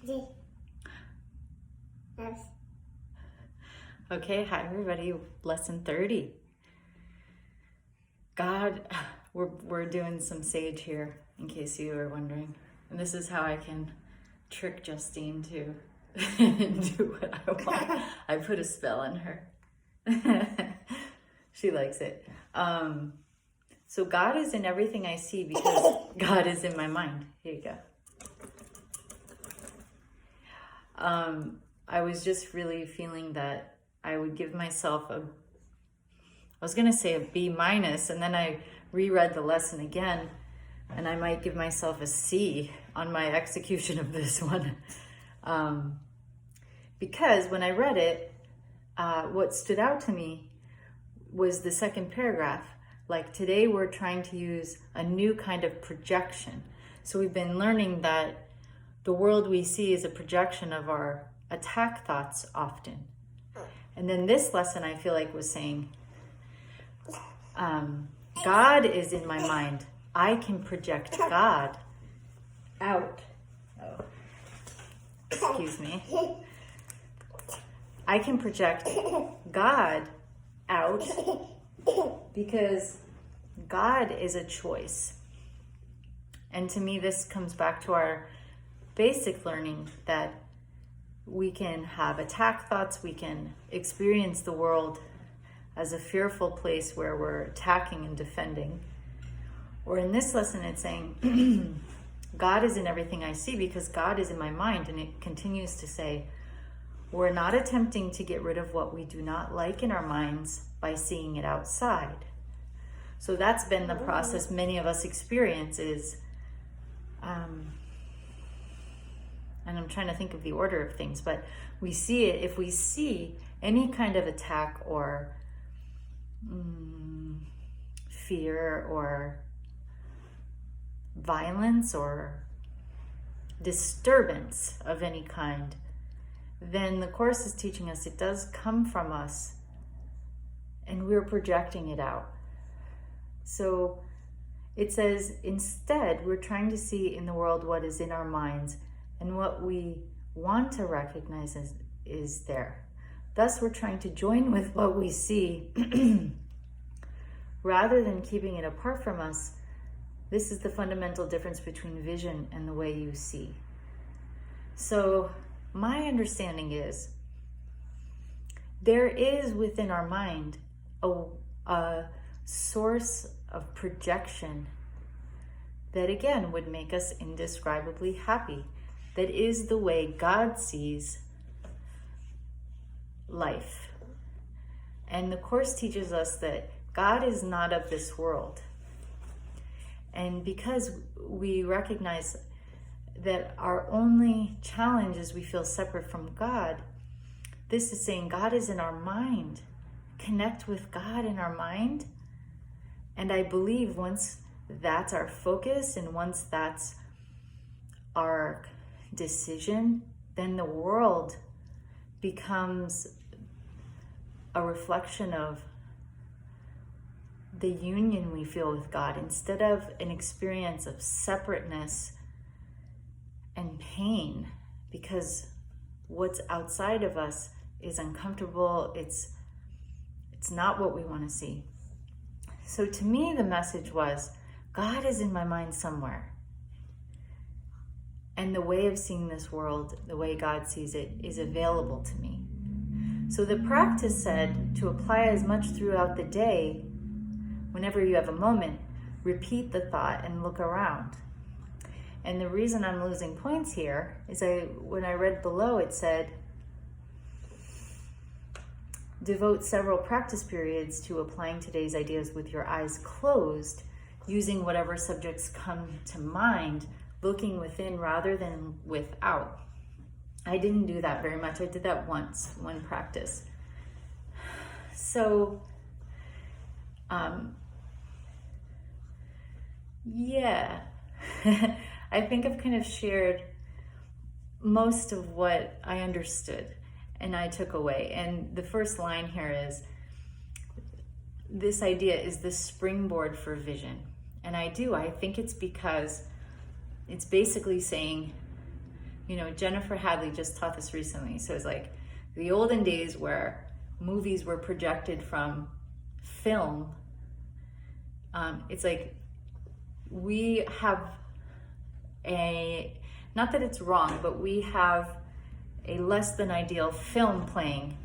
Yes. Okay, hi everybody. Lesson 30. God, we're doing some sage here, in case you were wondering. And this is how I can trick Justine to do what I want. I put a spell on her. She likes it. So God is in everything I see because God is in my mind. Here you go. I was just really feeling that I would give myself I was going to say a B minus, and then I reread the lesson again, and I might give myself a C on my execution of this one. Because when I read it, what stood out to me was the second paragraph. Like, today we're trying to use a new kind of projection. So we've been learning that the world we see is a projection of our attack thoughts often. And then this lesson, I feel like, was saying, God is in my mind. I can project God out. Oh, excuse me. I can project God out because God is a choice. And to me, this comes back to our basic learning that we can have attack thoughts, we can experience the world as a fearful place where we're attacking and defending. Or in this lesson, it's saying, God is in everything I see because God is in my mind. And it continues to say, we're not attempting to get rid of what we do not like in our minds by seeing it outside. So that's been the process many of us experience is, and I'm trying to think of the order of things, but we see it, if we see any kind of attack or fear or violence or disturbance of any kind, then the Course is teaching us it does come from us and we're projecting it out. So it says, instead, we're trying to see in the world what is in our minds and what we want to recognize is there. Thus, we're trying to join with what we see rather than keeping it apart from us. This is the fundamental difference between vision and the way you see. So my understanding is there is within our mind a source of projection that again would make us indescribably happy. That is the way God sees life. And the Course teaches us that God is not of this world. And because we recognize that our only challenge is we feel separate from God, this is saying God is in our mind. Connect with God in our mind. And I believe once that's our focus and once that's our decision, then the world becomes a reflection of the union we feel with God instead of an experience of separateness and pain, because what's outside of us is uncomfortable. It's not what we want to see. So to me, the message was, God is in my mind somewhere. And the way of seeing this world, the way God sees it, is available to me. So the practice said to apply as much throughout the day. Whenever you have a moment, repeat the thought and look around. And the reason I'm losing points here is when I read below, it said, devote several practice periods to applying today's ideas with your eyes closed, using whatever subjects come to mind, looking within rather than without. I didn't do that very much. I did that once, one practice. So, yeah, I think I've kind of shared most of what I understood and I took away. And the first line here is, this idea is the springboard for vision. And I think it's because it's basically saying You know, Jennifer Hadley just taught this recently. So it's like the olden days where movies were projected from film. It's like we have not that it's wrong, but we have a less than ideal film playing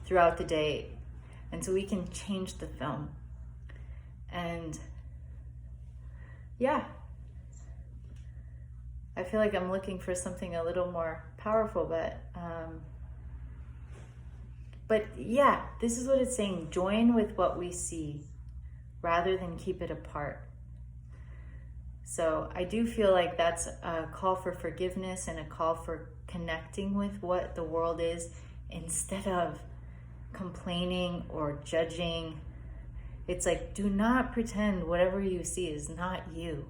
throughout the day. And so we can change the film. And yeah, I feel like I'm looking for something a little more powerful, but yeah, this is what it's saying. Join with what we see rather than keep it apart. So I do feel like that's a call for forgiveness and a call for connecting with what the world is instead of complaining or judging. It's like, do not pretend whatever you see is not you.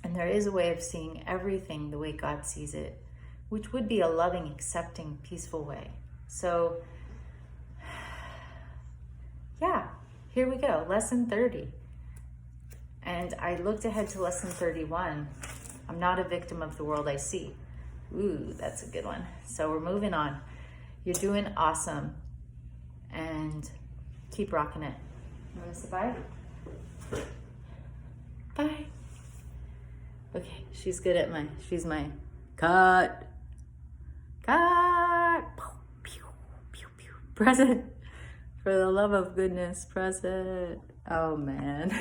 And there is a way of seeing everything the way God sees it, which would be a loving, accepting, peaceful way. So, yeah, here we go, lesson 30. And I looked ahead to lesson 31. I'm not a victim of the world I see. Ooh, that's a good one. So we're moving on. You're doing awesome. And keep rocking it. You want to say bye? Bye. Okay, she's good at she's my cut. Pew, pew, pew. Press it. For the love of goodness, press it. Oh man.